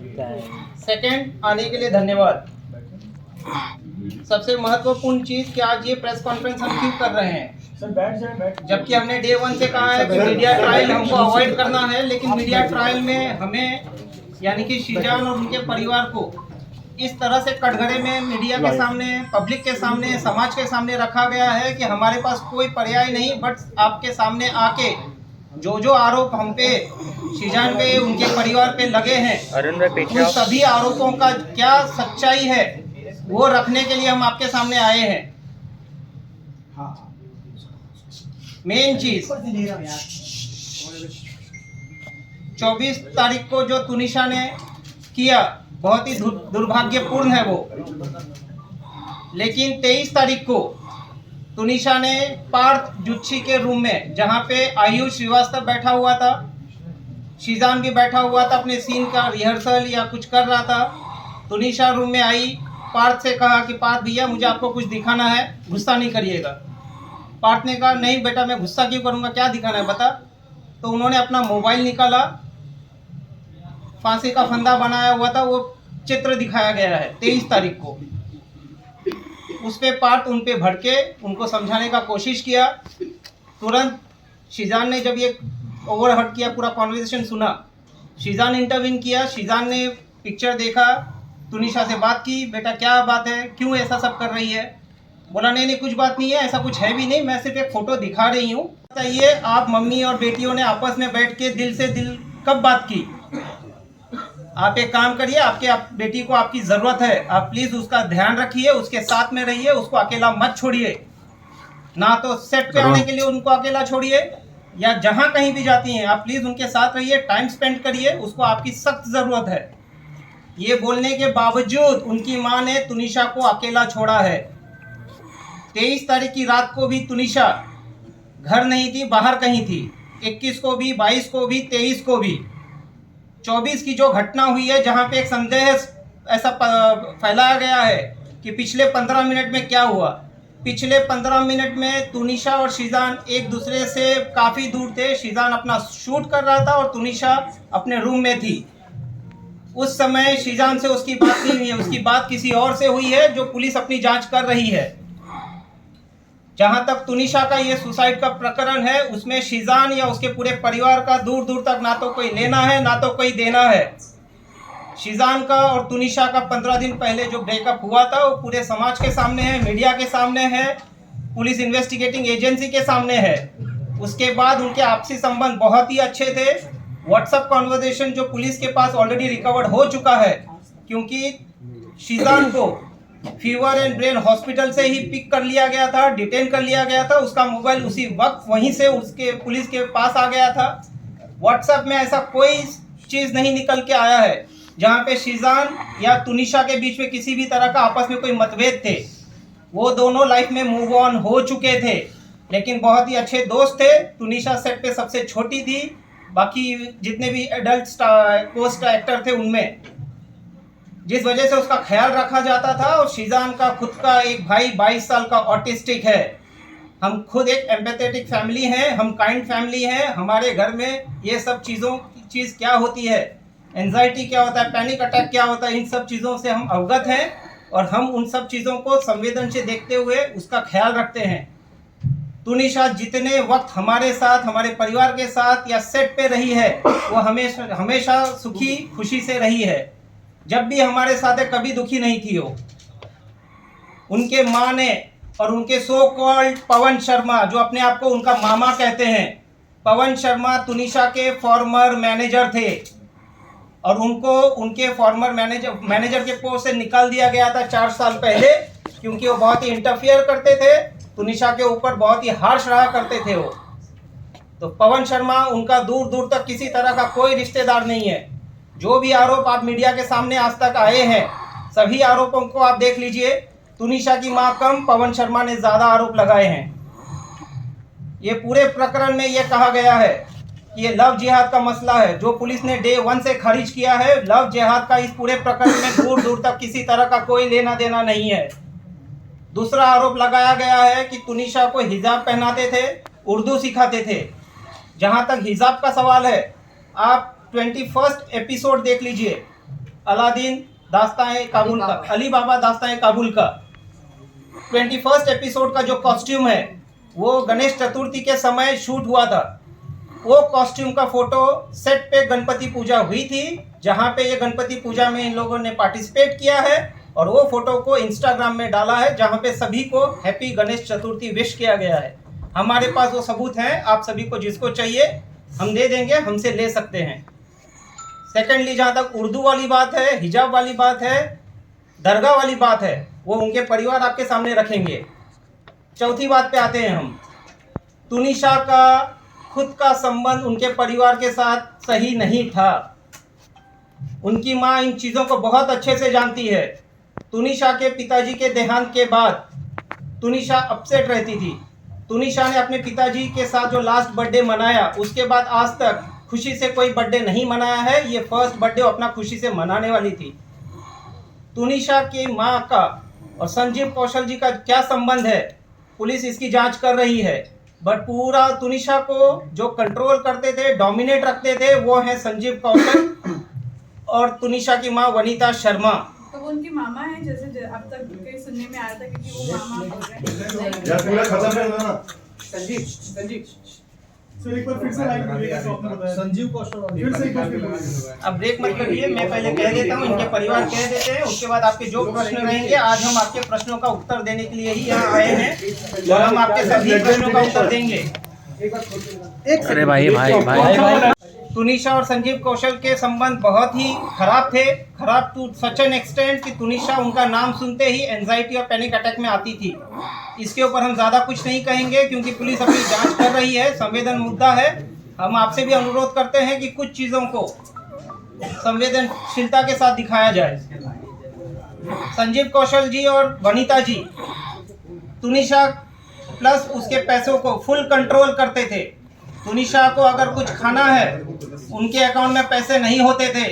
Second आने के लिए धन्यवाद। सबसे महत्वपूर्ण चीज कि आज ये प्रेस कॉन्फ्रेंस हम क्यों कर रहे हैं, जबकि हमने डे 1 से कहा है कि मीडिया ट्रायल हमको अवॉइड करना है, लेकिन मीडिया ट्रायल में हमें यानी कि शीजान और उनके परिवार को इस तरह से कटघरे में मीडिया के सामने, पब्लिक के सामने, समाज के सामने रखा गया है कि हमारे पास कोई पर्याय नहीं बट आपके सामने आके जो आरोप हम पे, शीजान पे, उनके परिवार पे लगे हैं, उन सभी आरोपों का क्या सच्चाई है वो रखने के लिए हम आपके सामने आए हैं। मेन चीज 24 तारीख को जो तुनिशा ने किया बहुत ही दुर्भाग्यपूर्ण है वो, लेकिन 23 तारीख को तुनिशा ने पार्थ जुच्छी के रूम में, जहां पे आयुष श्रीवास्तव बैठा हुआ था, शीजान भी बैठा हुआ था, अपने सीन का रिहर्सल या कुछ कर रहा था, तुनिशा रूम में आई, पार्थ से कहा कि पार्थ भैया मुझे आपको कुछ दिखाना है, गुस्सा नहीं करिएगा। पार्थ ने कहा नहीं बेटा मैं गुस्सा क्यों करूँगा, क्या दिखाना है बता। तो उन्होंने अपना मोबाइल निकाला, फांसी का फंदा बनाया हुआ था, वो चित्र दिखाया गया है 23 तारीख को। उस पे पार्थ उन पे भड़के, उनको समझाने का कोशिश किया। तुरंत शीजान ने जब ये ओवरहर्ट किया, पूरा कॉन्वर्सेशन सुना, शीजान इंटरवीन किया। शीजान ने पिक्चर देखा, तुनिशा से बात की, बेटा क्या बात है, क्यों ऐसा सब कर रही है। बोला नहीं कुछ बात नहीं है, ऐसा कुछ है भी नहीं, मैं सिर्फ एक फ़ोटो दिखा रही हूँ। बताइए आप मम्मी और बेटियों ने आपस में बैठ के दिल से दिल कब बात की। आप एक काम करिए, आप बेटी को आपकी ज़रूरत है, आप प्लीज़ उसका ध्यान रखिए, उसके साथ में रहिए, उसको अकेला मत छोड़िए। ना तो सेट पे आने के लिए उनको अकेला छोड़िए, या जहाँ कहीं भी जाती हैं आप प्लीज़ उनके साथ रहिए, टाइम स्पेंड करिए, उसको आपकी सख्त ज़रूरत है। ये बोलने के बावजूद उनकी माँ ने तुनिशा को अकेला छोड़ा है। 23 तारीख की रात को भी तुनिशा घर नहीं थी, बाहर कहीं थी। 21 को भी, 22 को भी, 23 को भी। 24 की जो घटना हुई है, जहां पे एक संदेह ऐसा फैलाया गया है कि पिछले 15 मिनट में क्या हुआ। पिछले 15 मिनट में तुनिशा और शीजान एक दूसरे से काफ़ी दूर थे। शीजान अपना शूट कर रहा था और तुनिशा अपने रूम में थी। उस समय शीजान से उसकी बात नहीं हुई है, उसकी बात किसी और से हुई है, जो पुलिस अपनी जांच कर रही है। जहां तक तुनिशा का ये सुसाइड का प्रकरण है, उसमें शीजान या उसके पूरे परिवार का दूर दूर तक ना तो कोई लेना है ना तो कोई देना है। शीजान का और तुनिशा का 15 दिन पहले जो ब्रेकअप हुआ था वो पूरे समाज के सामने है, मीडिया के सामने है, पुलिस इन्वेस्टिगेटिंग एजेंसी के सामने है। उसके बाद उनके आपसी संबंध बहुत ही अच्छे थे। व्हाट्सएप कॉन्वर्सेशन जो पुलिस के पास ऑलरेडी रिकवर्ड हो चुका है, क्योंकि शीजान को फीवर एंड ब्रेन हॉस्पिटल से ही पिक कर लिया गया था, डिटेन कर लिया गया था। उसका मोबाइल उसी वक्त वहीं से उसके पुलिस के पास आ गया था। व्हाट्सएप में ऐसा कोई चीज़ नहीं निकल के आया है जहां पे शीजान या तुनिशा के बीच में किसी भी तरह का आपस में कोई मतभेद थे। वो दोनों लाइफ में मूव ऑन हो चुके थे, लेकिन बहुत ही अच्छे दोस्त थे। तुनिशा सेट पे सबसे छोटी थी, बाकी जितने भी एडल्ट पोस्ट एक्टर थे उनमें, जिस वजह से उसका ख्याल रखा जाता था। और शीजान का खुद का एक भाई 22 साल का ऑटिस्टिक है। हम खुद एक एम्पैथेटिक फैमिली हैं, हम काइंड फैमिली हैं। हमारे घर में ये सब चीज़ क्या होती है, एंजाइटी क्या होता है, पैनिक अटैक क्या होता है, इन सब चीज़ों से हम अवगत हैं और हम उन सब चीज़ों को संवेदन से देखते हुए उसका ख्याल रखते हैं। तुनिशा जितने वक्त हमारे साथ, हमारे परिवार के साथ या सेट पे रही है, वो हमेशा सुखी खुशी से रही है। जब भी हमारे साथ है, कभी दुखी नहीं थी वो। उनके माँ ने और उनके सो कॉल्ड पवन शर्मा, जो अपने आप को उनका मामा कहते हैं, पवन शर्मा तुनिशा के फॉर्मर मैनेजर थे और उनको उनके फॉर्मर मैनेजर के पोस्ट से निकाल दिया गया था 4 साल पहले, क्योंकि वो बहुत ही इंटरफियर करते थे, तुनिशा के ऊपर बहुत ही हार्श रहा करते थे वो। तो पवन शर्मा उनका दूर दूर तक किसी तरह का कोई रिश्तेदार नहीं है। जो भी आरोप आप मीडिया के सामने आज तक आए हैं, सभी आरोपों को आप देख लीजिए। तुनिशा की मां कम, पवन शर्मा ने ज़्यादा आरोप लगाए हैं। ये पूरे प्रकरण में ये कहा गया है कि ये लव जिहाद का मसला है, जो पुलिस ने डे 1 से खारिज किया है। लव जिहाद का इस पूरे प्रकरण में दूर दूर तक किसी तरह का कोई लेना देना नहीं है। दूसरा आरोप लगाया गया है कि तुनिशा को हिजाब पहनाते थे, उर्दू सिखाते थे। जहाँ तक हिजाब का सवाल है, आप 21st एपिसोड देख लीजिए। अलादीन दास्तान काबुल का, अली बाबा दास्तान काबुल का 21st एपिसोड का जो कॉस्ट्यूम है वो गणेश चतुर्थी के समय शूट हुआ था। वो कॉस्ट्यूम का फोटो सेट पे गणपति पूजा हुई थी, जहां पे ये गणपति पूजा में इन लोगों ने पार्टिसिपेट किया है और वो फोटो को इंस्टाग्राम में डाला है, जहां पे सभी को हैप्पी गणेश चतुर्थी विश किया गया है। हमारे पास वो सबूत हैं, आप सभी को जिसको चाहिए हम दे देंगे, हमसे ले सकते हैं। सेकेंडली, जहाँ तक उर्दू वाली बात है, हिजाब वाली बात है, दरगाह वाली बात है, वो उनके परिवार आपके सामने रखेंगे। चौथी बात पे आते हैं हम। तुनिशा का खुद का संबंध उनके परिवार के साथ सही नहीं था। उनकी माँ इन चीज़ों को बहुत अच्छे से जानती है। तुनिशा के पिताजी के देहांत के बाद तुनिशा अपसेट रहती थी। तुनिशा ने अपने पिताजी के साथ जो लास्ट बर्थडे मनाया, उसके बाद आज तक खुशी से कोई बर्थडे नहीं मनाया है। ये फर्स्ट बर्थडे अपना खुशी से मनाने वाली थी। तुनिशा की माँ का और संजीव कौशल जी का क्या संबंध है, पुलिस इसकी जांच कर रही है। बट पूरा तुनिशा को जो कंट्रोल करते थे, डोमिनेट रखते थे, वो है संजीव कौशल और तुनिशा की माँ वनीता शर्मा। तो वो उनकी मामा है, जैसे अब तक कहीं सुनने में आया था कि वो मामा हो गए। संजीव कौशल अब ब्रेक मत करिए, मैं पहले कह देता हूँ, इनके परिवार कह देते हैं, उसके बाद आपके जो प्रश्न रहेंगे, आज हम आपके प्रश्नों का उत्तर देने के लिए ही यहाँ आए हैं और हम आपके सभी प्रश्नों का उत्तर देंगे। अरे भाई तुनिशा और संजीव कौशल के संबंध बहुत ही खराब थे, खराब टू सच एन एक्सटेंट कि तुनिशा उनका नाम सुनते ही एंजाइटी और पैनिक अटैक में आती थी। इसके ऊपर हम ज़्यादा कुछ नहीं कहेंगे क्योंकि पुलिस अपनी जांच कर रही है, संवेदन मुद्दा है। हम आपसे भी अनुरोध करते हैं कि कुछ चीज़ों को संवेदनशीलता के साथ दिखाया जाए। संजीव कौशल जी और वनीता जी तुनिशा प्लस उसके पैसों को फुल कंट्रोल करते थे। तुनिशा को अगर कुछ खाना है, उनके अकाउंट में पैसे नहीं होते थे,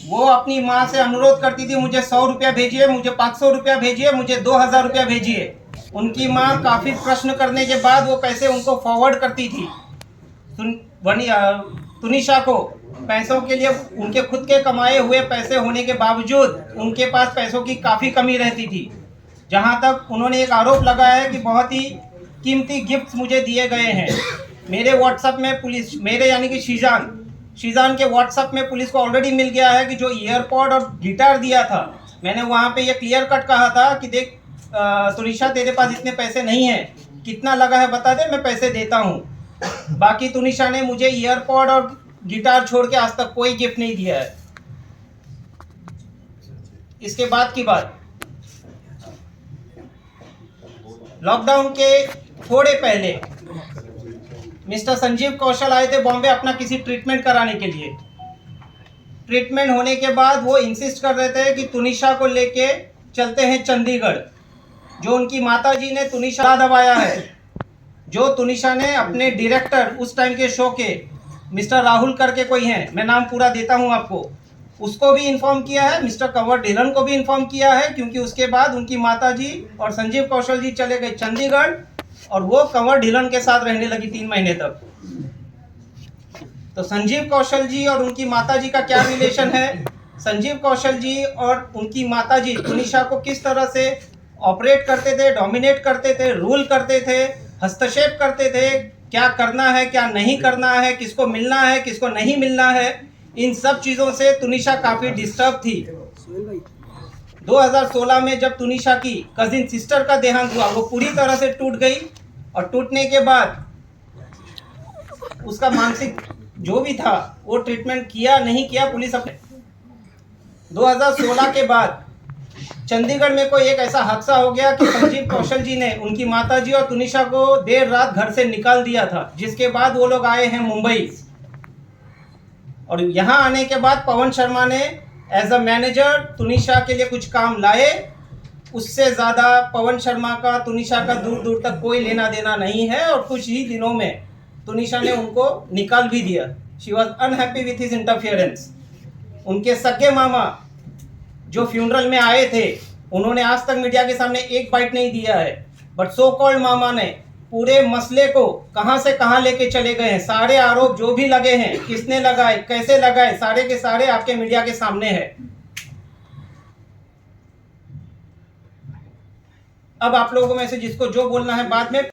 वो अपनी माँ से अनुरोध करती थी, मुझे 100 रुपया भेजिए, मुझे 500 रुपया भेजिए, मुझे 2000 रुपया भेजिए। उनकी माँ काफ़ी प्रश्न करने के बाद वो पैसे उनको फॉरवर्ड करती थी। तुनिशा को पैसों के लिए उनके खुद के कमाए हुए पैसे होने के बावजूद उनके पास पैसों की काफ़ी कमी रहती थी। जहाँ तक उन्होंने एक आरोप लगाया है कि बहुत ही कीमती गिफ्ट्स मुझे दिए गए हैं। मेरे व्हाट्सएप में पुलिस, मेरे यानी कि शीजान के व्हाट्सएप में पुलिस को ऑलरेडी मिल गया है कि जो ईयरपॉड और गिटार दिया था, मैंने वहाँ पे ये क्लियर कट कहा था कि देख तुनिशा तेरे पास इतने पैसे नहीं हैं, कितना लगा है बता दे, मैं पैसे देता हूँ। बाकी तुनिशा ने मुझे ईयरपॉड और गिटार छोड़ के आज तक कोई गिफ्ट नहीं दिया है। इसके बाद की बात, लॉकडाउन के थोड़े पहले मिस्टर संजीव कौशल आए थे बॉम्बे अपना किसी ट्रीटमेंट कराने के लिए। ट्रीटमेंट होने के बाद वो इंसिस्ट कर रहे थे कि तुनिशा को लेके चलते हैं चंडीगढ़। जो उनकी माताजी ने तुनिशा दबाया है, जो तुनिशा ने अपने डायरेक्टर उस टाइम के शो के मिस्टर राहुल करके कोई हैं, मैं नाम पूरा देता हूं आपको, उसको भी इन्फॉर्म किया है, मिस्टर कंवर ढिलन को भी इन्फॉर्म किया है, क्योंकि उसके बाद उनकी माताजी और संजीव कौशल जी चले गए चंडीगढ़ और वो कंवर ढिलन के साथ रहने लगी 3 महीने तक। तो संजीव कौशल जी और उनकी माताजी का क्या रिलेशन है, संजीव कौशल जी और उनकी माताजी तुनिशा को किस तरह से ऑपरेट करते थे, डोमिनेट करते थे, रूल करते थे, हस्तक्षेप करते थे, क्या करना है क्या नहीं करना है, किसको मिलना है किसको नहीं मिलना है, इन सब चीज़ों से तुनिशा काफ़ी डिस्टर्ब थी। 2016 में जब तुनिशा की कजिन सिस्टर का देहांत हुआ, वो पूरी तरह से टूट गई और टूटने के बाद उसका मानसिक जो भी था वो ट्रीटमेंट किया नहीं किया पुलिस अपने। 2016 के बाद चंडीगढ़ में कोई एक ऐसा हादसा हो गया कि संजीव कौशल जी ने उनकी माताजी और तुनिशा को देर रात घर से निकाल दिया था, जिसके बाद वो लोग आए हैं मुंबई। और यहाँ आने के बाद पवन शर्मा ने एज अ मैनेजर तुनिशा के लिए कुछ काम लाए। उससे ज़्यादा पवन शर्मा का तुनिशा का दूर दूर तक कोई लेना देना नहीं है और कुछ ही दिनों में तुनिशा ने उनको निकाल भी दिया। She was unhappy with his interference. उनके सगे मामा जो फ्यूनरल में आए थे, उन्होंने आज तक मीडिया के सामने एक बाइट नहीं दिया है, बट सो कॉल्ड मामा ने पूरे मसले को कहां से कहां लेके चले गए हैं। सारे आरोप जो भी लगे हैं, किसने लगाए, कैसे लगाए, सारे के सारे आपके मीडिया के सामने है। अब आप लोगों में से जिसको जो बोलना है बाद में